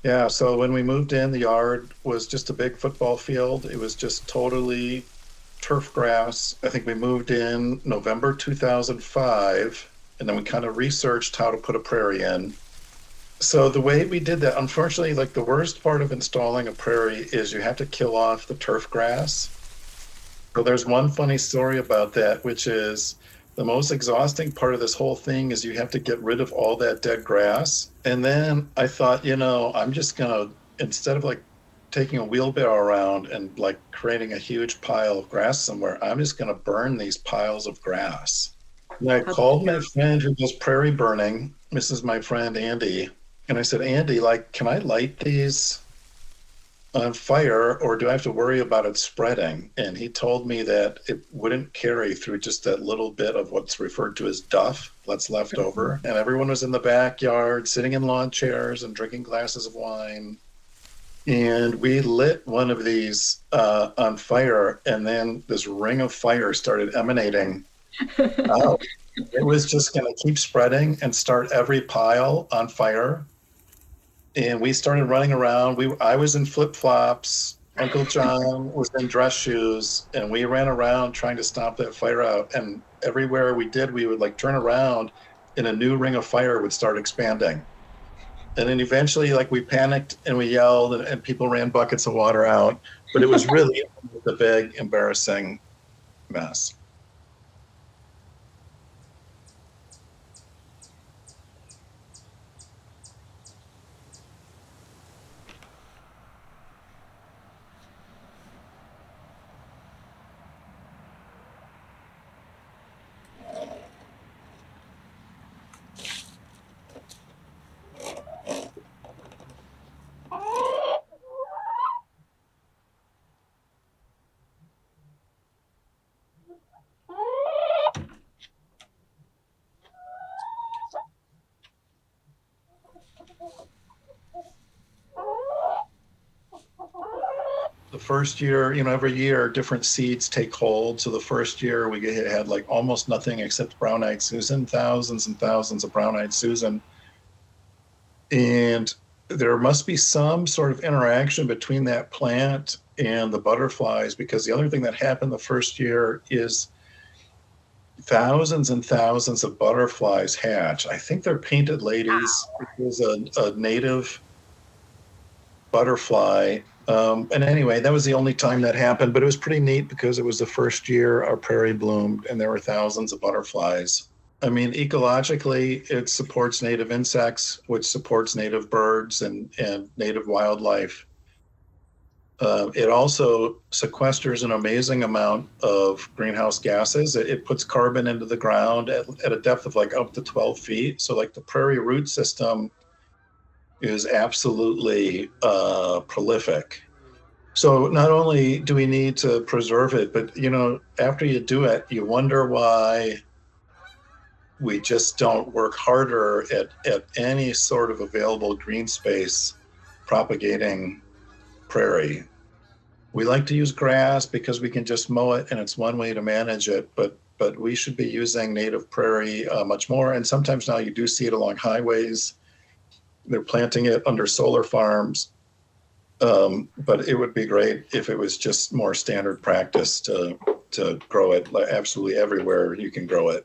Yeah, so when we moved in, the yard was just a big football field. It was just totally turf grass. I think we moved in November 2005, and then we kind of researched how to put a prairie in. So the way we did that, unfortunately, like the worst part of installing a prairie is you have to kill off the turf grass. So there's one funny story about that, which is the most exhausting part of this whole thing is you have to get rid of all that dead grass. And then I thought, I'm just gonna, instead of like taking a wheelbarrow around and like creating a huge pile of grass somewhere, I'm just gonna burn these piles of grass. And I How did it called my go? friend who does prairie burning. This is my friend Andy. And I said, Andy, like, can I light these on fire or do I have to worry about it spreading? And he told me that it wouldn't carry through just that little bit of what's referred to as duff that's left over. And everyone was in the backyard sitting in lawn chairs and drinking glasses of wine. And we lit one of these on fire, and then this ring of fire started emanating out. It was just going to keep spreading and start every pile on fire. And we started running around. I was in flip flops. Uncle John was in dress shoes, and we ran around trying to stomp that fire out. And everywhere we did, we would like turn around, and a new ring of fire would start expanding. And then eventually, like we panicked and we yelled, and people ran buckets of water out. But it was really a big, embarrassing mess. The first year, every year different seeds take hold. So the first year we had like almost nothing except brown-eyed Susan, thousands and thousands of brown-eyed Susan. And there must be some sort of interaction between that plant and the butterflies, because the other thing that happened the first year is thousands and thousands of butterflies hatch. I think they're painted ladies. It was a native butterfly. And anyway, that was the only time that happened, but it was pretty neat because it was the first year our prairie bloomed and there were thousands of butterflies. I mean, ecologically, it supports native insects, which supports native birds and native wildlife. It also sequesters an amazing amount of greenhouse gases. It puts carbon into the ground at a depth of like up to 12 feet. So, like the prairie root system is absolutely prolific. So not only do we need to preserve it, but after you do it, you wonder why we just don't work harder at any sort of available green space propagating prairie. We like to use grass because we can just mow it and it's one way to manage it, but we should be using native prairie much more. And sometimes now you do see it along highways. They're planting it under solar farms. But it would be great if it was just more standard practice to grow it absolutely everywhere you can grow it.